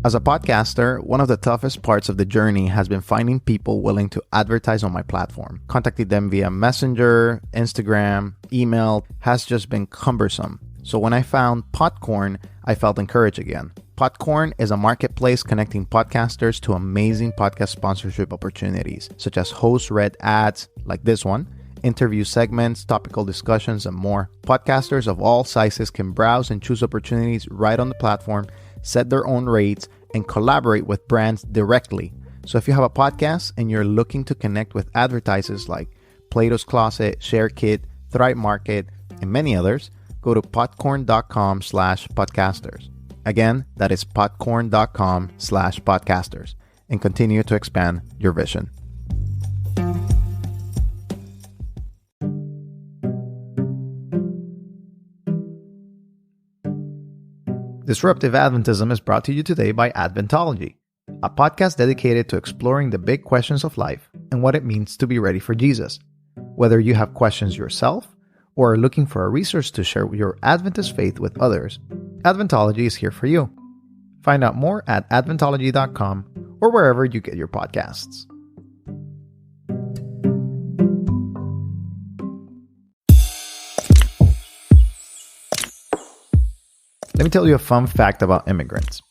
As a podcaster, one of the toughest parts of the journey has been finding people willing to advertise on my platform. Contacting them via Messenger, Instagram, email has just been cumbersome. So when I found Podcorn, I felt encouraged again. Podcorn is a marketplace connecting podcasters to amazing podcast sponsorship opportunities, such as host-read ads like this one, interview segments, topical discussions, and more. Podcasters of all sizes can browse and choose opportunities right on the platform, set their own rates, and collaborate with brands directly. So if you have a podcast and you're looking to connect with advertisers like Plato's Closet, ShareKit, Thrive Market, and many others, go to podcorn.com/podcasters. Again, that is podcorn.com/podcasters, and continue to expand your vision. Disruptive Adventism is brought to you today by Adventology, a podcast dedicated to exploring the big questions of life and what it means to be ready for Jesus. Whether you have questions yourself or are looking for a resource to share your Adventist faith with others, Adventology is here for you. Find out more at adventology.com or wherever you get your podcasts. Let me tell you a fun fact about immigrants.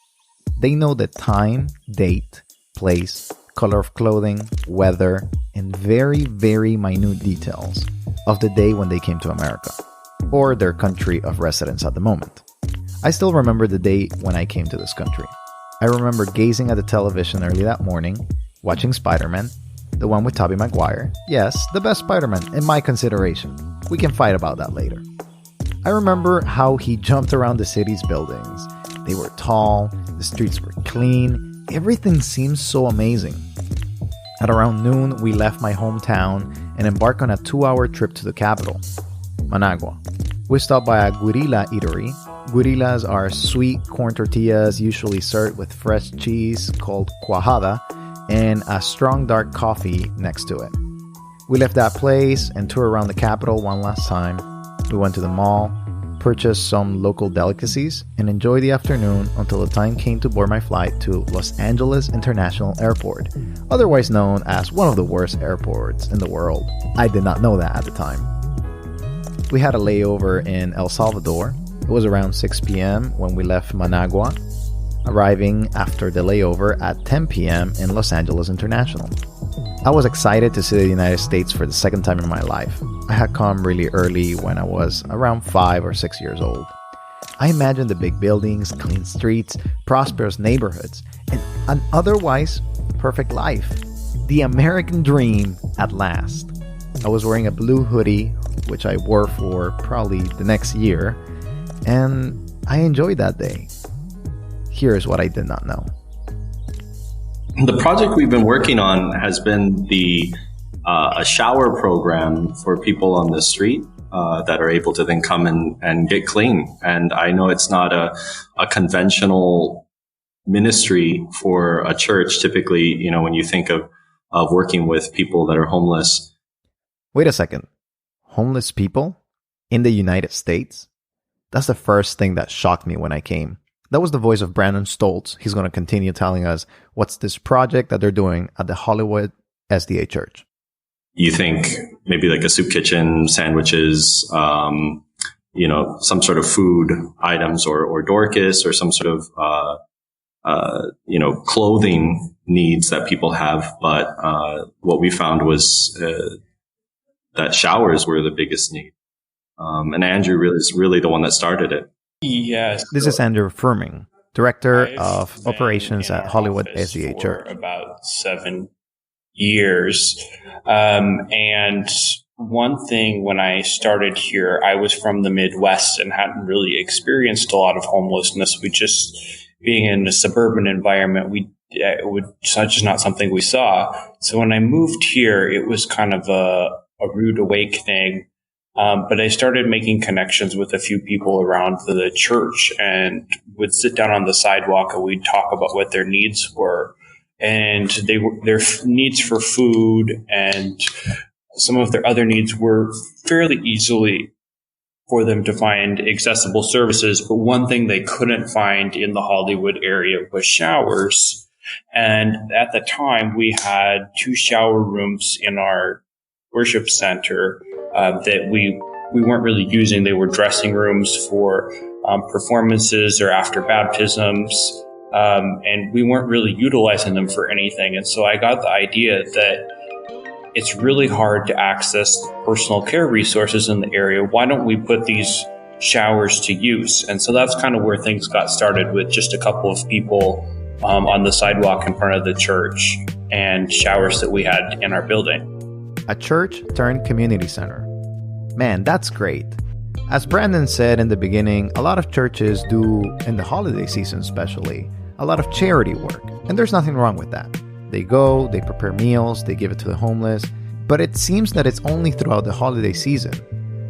They know the time, date, place, color of clothing, weather, and very, very minute details of the day when they came to America, or their country of residence at the moment. I still remember the day when I came to this country. I remember gazing at the television early that morning, watching Spider-Man, the one with Tobey Maguire. Yes, the best Spider-Man in my consideration. We can fight about that later. I remember how he jumped around the city's buildings. They were tall, the streets were clean, everything seemed so amazing. At around noon, we left my hometown and embarked on a 2-hour trip to the capital, Managua. We stopped by a guerrilla eatery. Guerillas are sweet corn tortillas usually served with fresh cheese called cuajada and a strong dark coffee next to it. We left that place and toured around the capital one last time. We went to the mall, purchased some local delicacies, and enjoyed the afternoon until the time came to board my flight to Los Angeles International Airport, otherwise known as one of the worst airports in the world. I did not know that at the time. We had a layover in El Salvador. It was around 6 p.m. when we left Managua, arriving after the layover at 10 p.m. in Los Angeles International. I was excited to see the United States for the second time in my life. I had come really early when I was around 5 or 6 years old. I imagined the big buildings, clean streets, prosperous neighborhoods, and an otherwise perfect life. The American dream at last. I was wearing a blue hoodie, which I wore for probably the next year, and I enjoyed that day. Here's what I did not know. The project we've been working on has been a shower program for people on the street that are able to then come and get clean. And I know it's not a conventional ministry for a church. Typically, when you think of working with people that are homeless. Wait a second. Homeless people in the United States? That's the first thing that shocked me when I came. That was the voice of Branden Stoltz. He's going to continue telling us what's this project that they're doing at the Hollywood SDA Church. You think maybe like a soup kitchen, sandwiches, some sort of food items or Dorcas or some sort of, clothing needs that people have. But what we found was that showers were the biggest need. And Andrew is really the one that started it. Yes. This is Andrew Froemming, Director of Operations at Hollywood SDA Church. For about 7 years. And one thing when I started here, I was from the Midwest and hadn't really experienced a lot of homelessness. We just, being in a suburban environment, it's just not something we saw. So when I moved here, it was kind of a rude awakening. But I started making connections with a few people around the church and would sit down on the sidewalk and we'd talk about what their needs were. And their needs for food and some of their other needs were fairly easily for them to find accessible services. But one thing they couldn't find in the Hollywood area was showers. And at the time, we had 2 shower rooms in our worship center that we weren't really using. They were dressing rooms for performances or after baptisms. And we weren't really utilizing them for anything. And so I got the idea that it's really hard to access personal care resources in the area. Why don't we put these showers to use? And so that's kind of where things got started, with just a couple of people on the sidewalk in front of the church and showers that we had in our building. A church turned community center. Man, that's great. As Branden said in the beginning, a lot of churches do, in the holiday season especially, a lot of charity work. And there's nothing wrong with that. They go, they prepare meals, they give it to the homeless, but it seems that it's only throughout the holiday season.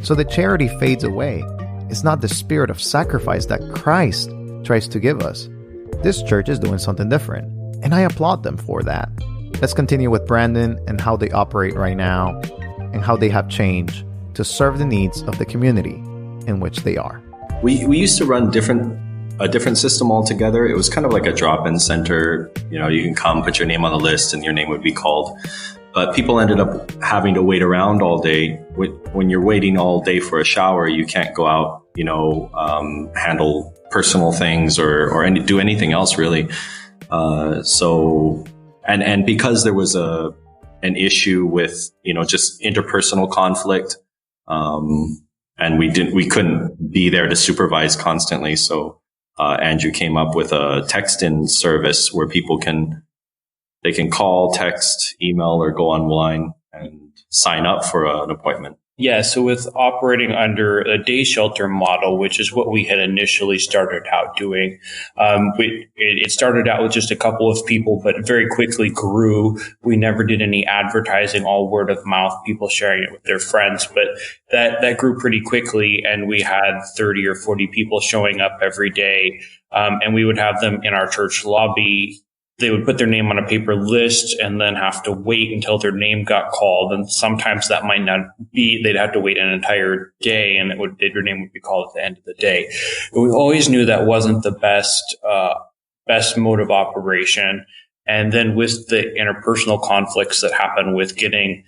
So the charity fades away. It's not the spirit of sacrifice that Christ tries to give us. This church is doing something different, and I applaud them for that. Let's continue with Branden and how they operate right now and how they have changed to serve the needs of the community in which they are. We used to run a different system altogether. It was kind of like a drop-in center. You know, you can come, put your name on the list, and your name would be called. But people ended up having to wait around all day. When you're waiting all day for a shower, you can't go out, handle personal things or do anything else really. So because there was an issue with just interpersonal conflict, and we couldn't be there to supervise constantly. So Andrew came up with a text-in service where people can call, text, email, or go online and sign up for an appointment. Yeah, so with operating under a day shelter model, which is what we had initially started out doing, it started out with just a couple of people, but very quickly grew. We never did any advertising, all word of mouth, people sharing it with their friends, but that grew pretty quickly, and we had 30 or 40 people showing up every day, and we would have them in our church lobby. They would put their name on a paper list and then have to wait until their name got called. And sometimes that might not be, they'd have to wait an entire day, and their name would be called at the end of the day. But we always knew that wasn't the best mode of operation. And then with the interpersonal conflicts that happen with getting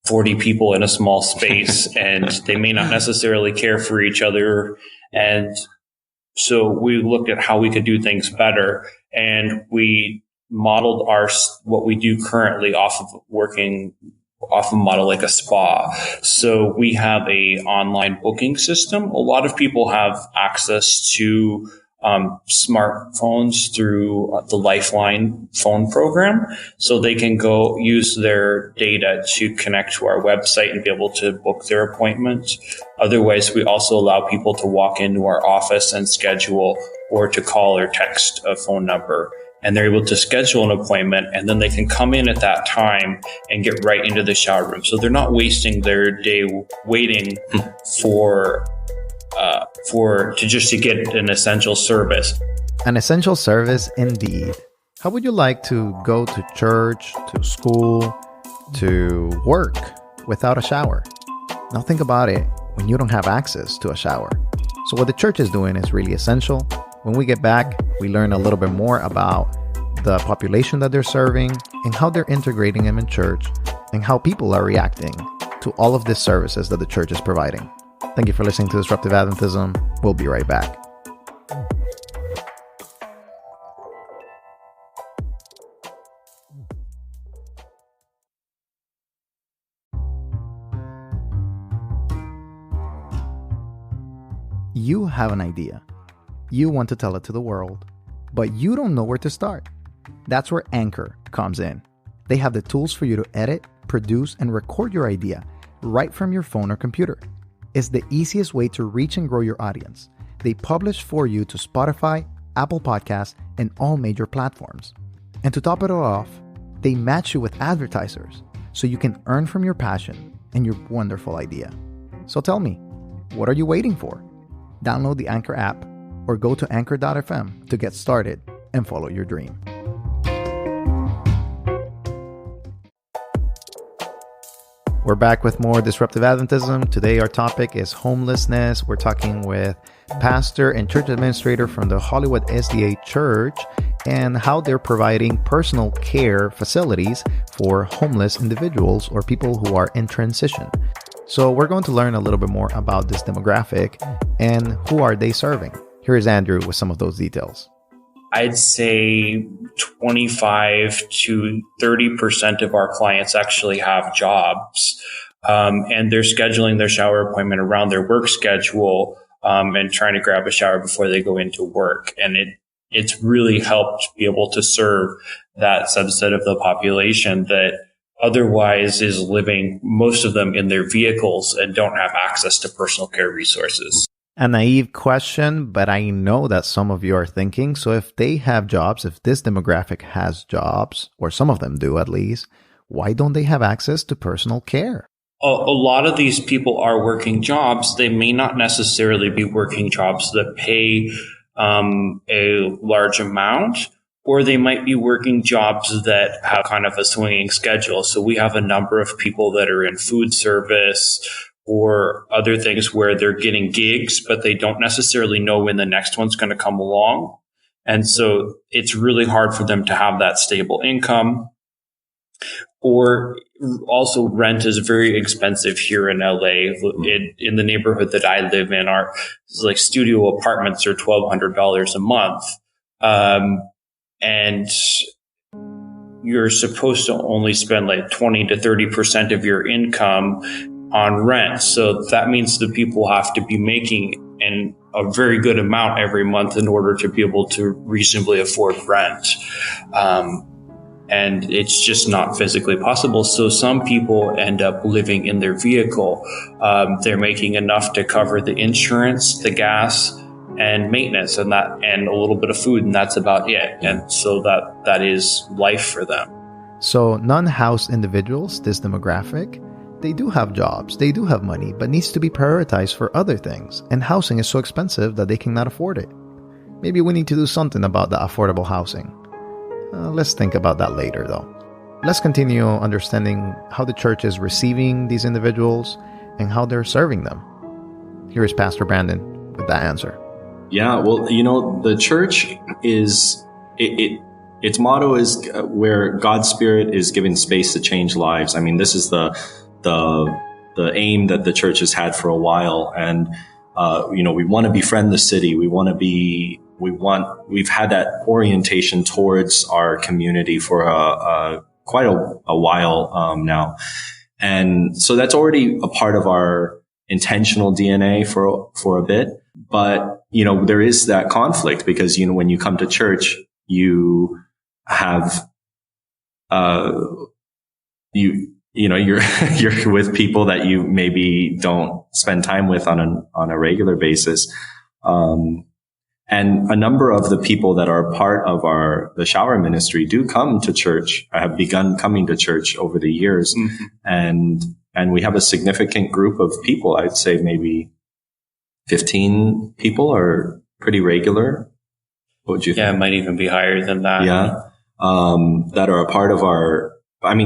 40 people in a small space, and they may not necessarily care for each other. And so we looked at how we could do things better, and we modeled what we do currently off of a model like a spa. So we have a online booking system. A lot of people have access to smartphones through the Lifeline phone program, so they can go use their data to connect to our website and be able to book their appointments. Otherwise, we also allow people to walk into our office and schedule, or to call or text a phone number, and they're able to schedule an appointment, and then they can come in at that time and get right into the shower room. So they're not wasting their day waiting to get an essential service. An essential service indeed. How would you like to go to church, to school, to work without a shower? Now think about it when you don't have access to a shower. So what the church is doing is really essential. When we get back, we learn a little bit more about the population that they're serving and how they're integrating them in church and how people are reacting to all of these services that the church is providing. Thank you for listening to Disruptive Adventism. We'll be right back. You have an idea. You want to tell it to the world, but you don't know where to start. That's where Anchor comes in. They have the tools for you to edit, produce, and record your idea right from your phone or computer. It's the easiest way to reach and grow your audience. They publish for you to Spotify, Apple Podcasts, and all major platforms. And to top it all off, they match you with advertisers so you can earn from your passion and your wonderful idea. So tell me, what are you waiting for? Download the Anchor app or go to anchor.fm to get started and follow your dream. We're back with more Disruptive Adventism. Today our topic is homelessness. We're talking with pastor and church administrator from the Hollywood SDA Church and how they're providing personal care facilities for homeless individuals or people who are in transition. So we're going to learn a little bit more about this demographic and who are they serving. Here is Andrew with some of those details. I'd say 25 to 30% of our clients actually have jobs, and they're scheduling their shower appointment around their work schedule and trying to grab a shower before they go into work. And it's really helped be able to serve that subset of the population that otherwise is living, most of them in their vehicles and don't have access to personal care resources. A naive question, but I know that some of you are thinking, so if they have jobs, if this demographic has jobs, or some of them do at least, why don't they have access to personal care? A lot of these people are working jobs. They may not necessarily be working jobs that pay a large amount, or they might be working jobs that have kind of a swinging schedule. So we have a number of people that are in food service or other things where they're getting gigs, but they don't necessarily know when the next one's going to come along. And so it's really hard for them to have that stable income. Or also rent is very expensive here in LA. In the neighborhood that I live in, our like studio apartments are $1,200 a month. And you're supposed to only spend like 20 to 30% of your income on rent. So that means the people have to be making a very good amount every month in order to be able to reasonably afford rent. And it's just not physically possible. So some people end up living in their vehicle. They're making enough to cover the insurance, the gas, and maintenance, and a little bit of food, and that's about it. And so that is life for them. So non-housed individuals, this demographic, they do have jobs, they do have money, but needs to be prioritized for other things. And housing is so expensive that they cannot afford it. Maybe we need to do something about the affordable housing. Let's think about that later, though. Let's continue understanding how the church is receiving these individuals and how they're serving them. Here is Pastor Branden with that answer. Yeah, well, the church is, its motto is where God's Spirit is given space to change lives. I mean, this is the aim that the church has had for a while. And, we want to befriend the city. We've had that orientation towards our community for quite a while now. And so that's already a part of our intentional DNA for a bit. But, there is that conflict because, when you come to church, you have, you're with people that you maybe don't spend time with on a regular basis. And a number of the people that are part of the shower ministry do come to church, have begun coming to church over the years. Mm-hmm. And we have a significant group of people. I'd say maybe 15 people are pretty regular. What would you think? Yeah, it might even be higher than that. Yeah. That are a part of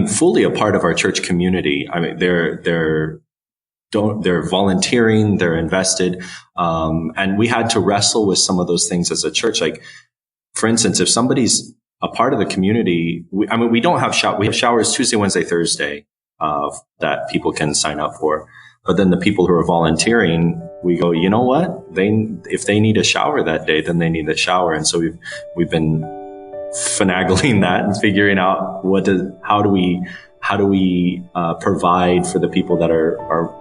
fully a part of our church community. I mean, they're volunteering, they're invested. And we had to wrestle with some of those things as a church. Like, for instance, if somebody's a part of the community, we don't have we have showers Tuesday, Wednesday, Thursday, that people can sign up for. But then the people who are volunteering, we go, you know what? If they need a shower that day, then they need a shower. And so we've been finagling that and figuring out how do we provide for the people that are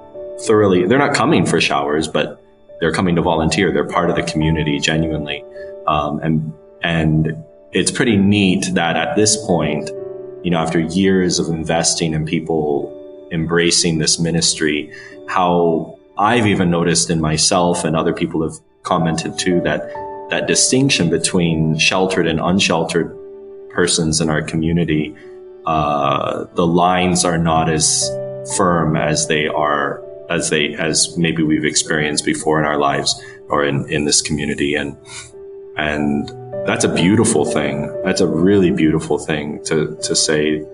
thoroughly, they're not coming for showers, but they're coming to volunteer. They're part of the community genuinely. And it's pretty neat that at this point, after years of investing in people embracing this ministry, how I've even noticed in myself, and other people have commented too, that distinction between sheltered and unsheltered persons in our community, the lines are not as firm as maybe we've experienced before in our lives or in this community. And that's a beautiful thing. That's a really beautiful thing to say,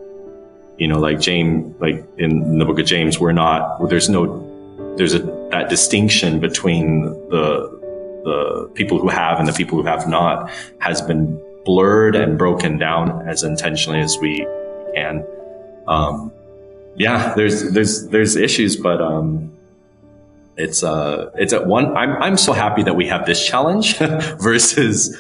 like in the book of James, there's that distinction between the people who have and the people who have not has been blurred and broken down as intentionally as we can. There's issues, but it's at one. I'm so happy that we have this challenge versus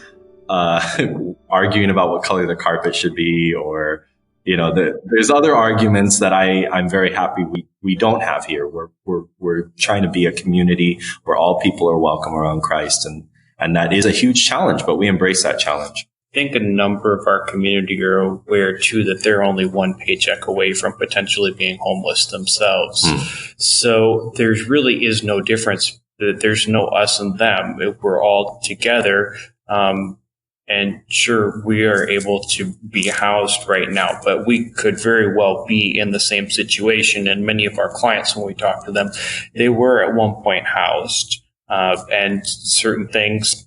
arguing about what color the carpet should be, or there's other arguments that I'm very happy we don't have here. We're trying to be a community where all people are welcome around Christ, and that is a huge challenge, but we embrace that challenge. I think a number of our community are aware too that they're only one paycheck away from potentially being homeless themselves. So there really is no difference. There's no us and them. We're all together. And sure, we are able to be housed right now, but we could very well be in the same situation. And many of our clients, when we talk to them, they were at one point housed, and certain things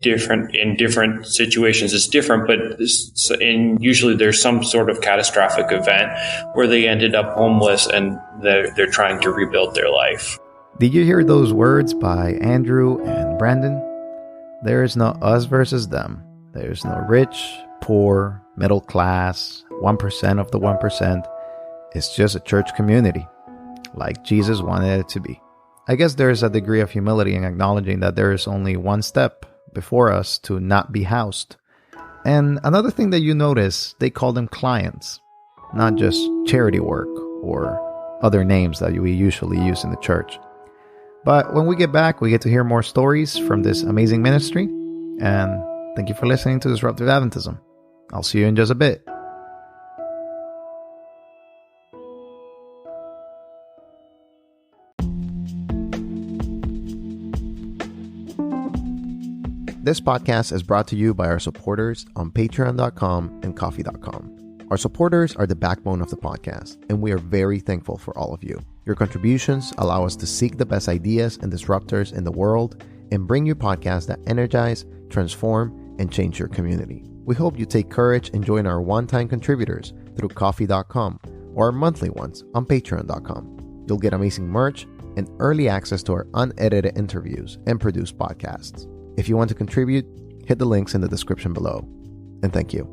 different in different situations. It's different, but usually there's some sort of catastrophic event where they ended up homeless and they're trying to rebuild their life. Did you hear those words by Andrew and Branden? There is no us versus them. There is no rich, poor, middle class, 1% of the 1%. It's just a church community, like Jesus wanted it to be. I guess there is a degree of humility in acknowledging that there is only one step before us to not be housed. And another thing that you notice, they call them clients, not just charity work or other names that we usually use in the church. But when we get back, we get to hear more stories from this amazing ministry. And thank you for listening to Disruptive Adventism. I'll see you in just a bit. This podcast is brought to you by our supporters on patreon.com and coffee.com. Our supporters are the backbone of the podcast, and we are very thankful for all of you. Your contributions allow us to seek the best ideas and disruptors in the world and bring you podcasts that energize, transform, and change your community. We hope you take courage and join our one-time contributors through coffee.com or our monthly ones on patreon.com. You'll get amazing merch and early access to our unedited interviews and produced podcasts. If you want to contribute, hit the links in the description below. And thank you.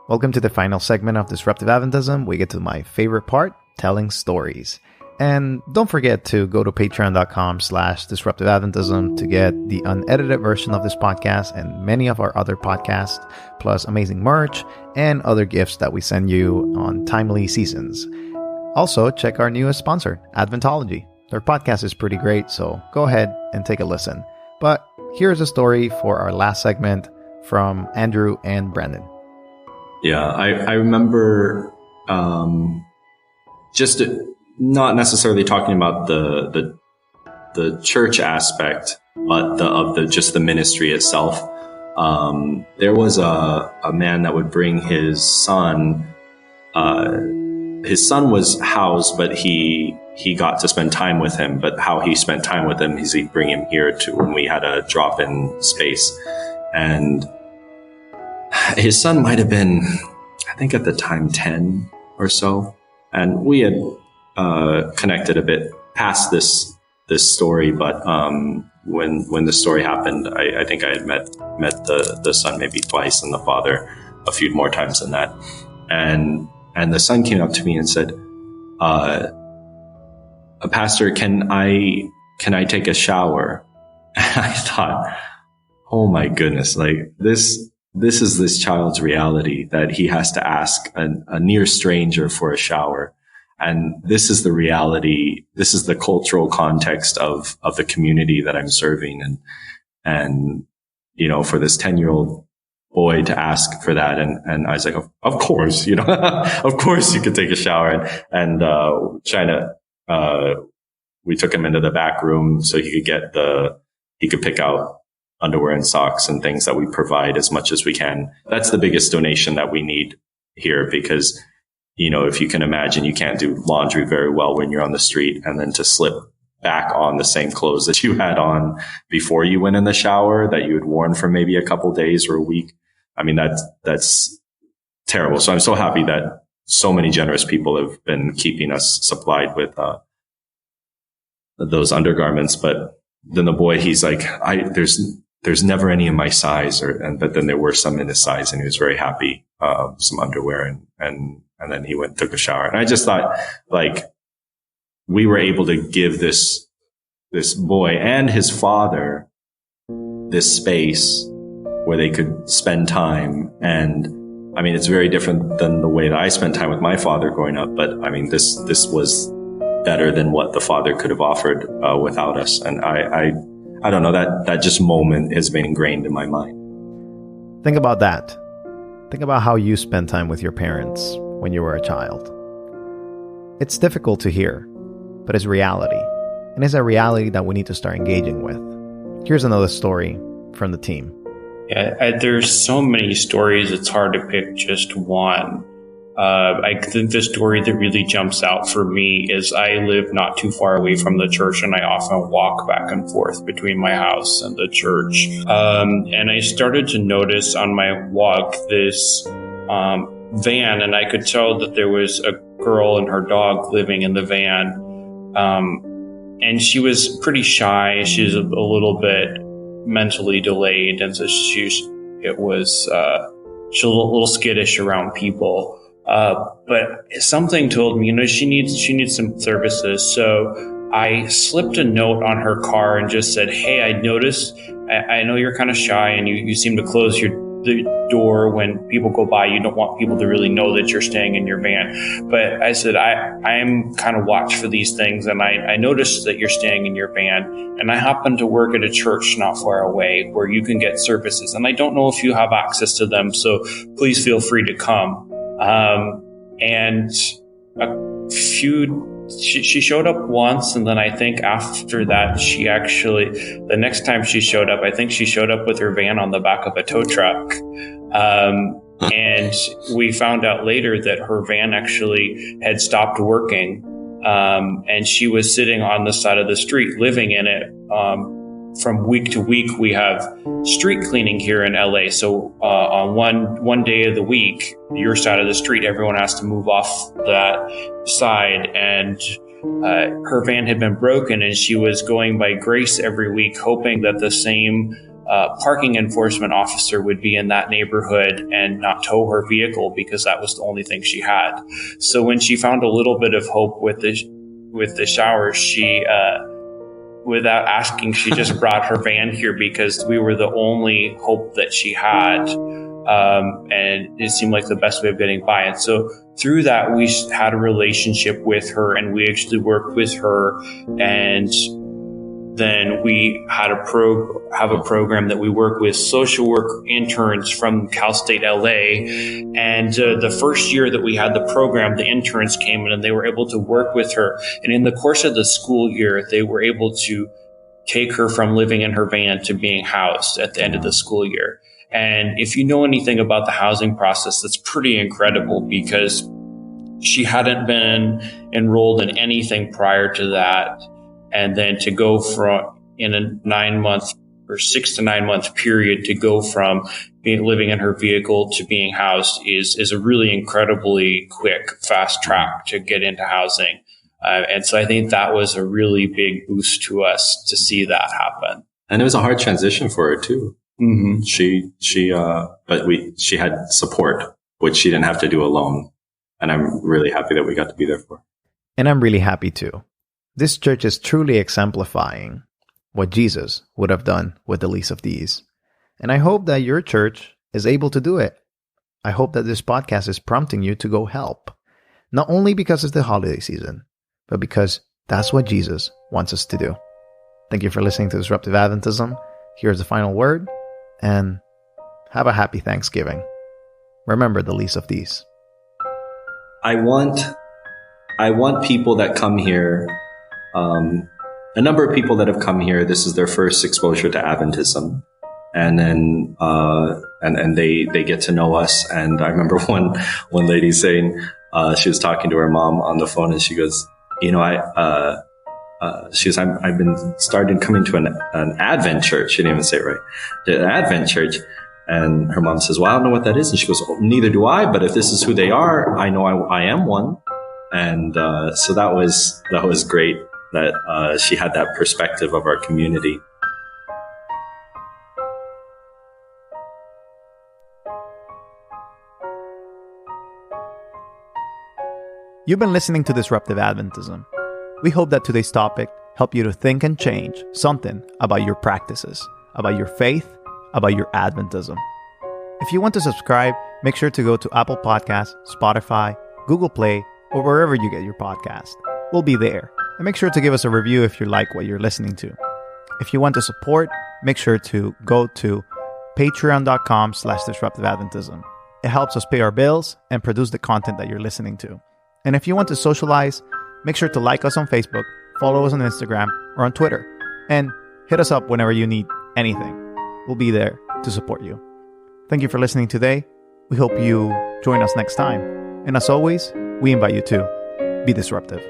Welcome to the final segment of Disruptive Adventism. We get to my favorite part, telling stories. And don't forget to go to patreon.com/Disruptive Adventism to get the unedited version of this podcast and many of our other podcasts, plus amazing merch and other gifts that we send you on timely seasons. Also, check our newest sponsor, Adventology. Their podcast is pretty great, so go ahead and take a listen. But here's a story for our last segment from Andrew and Branden. Yeah, I remember just not necessarily talking about the church aspect, but just the ministry itself. There was a man that would bring his son. His son was housed, but he got to spend time with him. But how he spent time with him is he'd bring him here to when we had a drop-in space. And his son might have been, I think at the time, 10 or so. And we had connected a bit past this story. But when the story happened, I think I had met the son maybe twice and the father a few more times than that. And the son came up to me and said, Pastor, can I take a shower? And I thought, oh my goodness, like this is this child's reality, that he has to ask a near stranger for a shower. And this is the reality. This is the cultural context of the community that I'm serving. And, for this 10-year-old boy to ask for that. And I was like, of course, of course you could take a shower. And we took him into the back room so he could pick out underwear and socks and things that we provide as much as we can. That's the biggest donation that we need here, because, if you can imagine, you can't do laundry very well when you're on the street, and then to slip back on the same clothes that you had on before you went in the shower that you had worn for maybe a couple days or a week. I mean, that's terrible. So I'm so happy that so many generous people have been keeping us supplied with those undergarments. But then the boy, he's like, there's never any in my size, but then there were some in his size, and he was very happy, some underwear, and then he went and took a shower. And I just thought, like, we were able to give this boy and his father this space where they could spend time. And I mean, it's very different than the way that I spent time with my father growing up. But I mean, this was better than what the father could have offered without us. And I don't know, that just moment has been ingrained in my mind. Think about that. Think about how you spent time with your parents when you were a child. It's difficult to hear, but it's reality. And it's a reality that we need to start engaging with. Here's another story from the team. Yeah, there's so many stories, it's hard to pick just one. I think the story that really jumps out for me is I live not too far away from the church, and I often walk back and forth between my house and the church. And I started to notice on my walk this van, and I could tell that there was a girl and her dog living in the van. And she was pretty shy. She's a little bit mentally delayed, and so she's a little skittish around people. But something told me, she needs some services. So I slipped a note on her car and just said, "Hey, I noticed, I know you're kind of shy and you seem to close the door when people go by. You don't want people to really know that you're staying in your van. But I said, I am kind of watch for these things, and I noticed that you're staying in your van, and I happen to work at a church not far away where you can get services, and I don't know if you have access to them, so please feel free to come." And she showed up once, and then I think after that, the next time she showed up, I think she showed up with her van on the back of a tow truck. And we found out later that her van actually had stopped working, and she was sitting on the side of the street, living in it. From week to week, we have street cleaning here in LA. So on one day of the week, your side of the street, everyone has to move off that side. And her van had been broken, and she was going by grace every week, hoping that the same parking enforcement officer would be in that neighborhood and not tow her vehicle, because that was the only thing she had. So when she found a little bit of hope with the shower, she without asking, she just brought her van here because we were the only hope that she had. And it seemed like the best way of getting by. And so through that, we had a relationship with her, and we actually worked with her. And then we had have a program that we work with social work interns from Cal State LA. And the first year that we had the program, the interns came in and they were able to work with her. And in the course of the school year, they were able to take her from living in her van to being housed at the end of the school year. And if you know anything about the housing process, that's pretty incredible, because she hadn't been enrolled in anything prior to that. And then to go from, in a 9-month or 6 to 9 month period, to go from living in her vehicle to being housed is a really incredibly quick, fast track to get into housing. And so I think that was a really big boost to us to see that happen. And it was a hard transition for her too. Mm-hmm. She had support, which she didn't have to do alone. And I'm really happy that we got to be there for her. And I'm really happy too. This church is truly exemplifying what Jesus would have done with the least of these. And I hope that your church is able to do it. I hope that this podcast is prompting you to go help. Not only because it's the holiday season, but because that's what Jesus wants us to do. Thank you for listening to Disruptive Adventism. Here's the final word, and have a happy Thanksgiving. Remember the least of these. I want people that come here. A number of people that have come here, this is their first exposure to Adventism. And then, and they get to know us. And I remember one lady saying, she was talking to her mom on the phone, and she goes, she goes, I've been started coming to an Advent church. She didn't even say it right. An Advent church. And her mom says, well, I don't know what that is. And she goes, oh, neither do I. But if this is who they are, I know I am one. And so that was great that she had that perspective of our community. You've been listening to Disruptive Adventism. We hope that today's topic helped you to think and change something about your practices, about your faith, about your Adventism. If you want to subscribe, make sure to go to Apple Podcasts, Spotify, Google Play, or wherever you get your podcast. We'll be there. And make sure to give us a review if you like what you're listening to. If you want to support, make sure to go to patreon.com/Disruptive Adventism. It helps us pay our bills and produce the content that you're listening to. And if you want to socialize, make sure to like us on Facebook, follow us on Instagram or on Twitter, and hit us up whenever you need anything. We'll be there to support you. Thank you for listening today. We hope you join us next time. And as always, we invite you to be disruptive.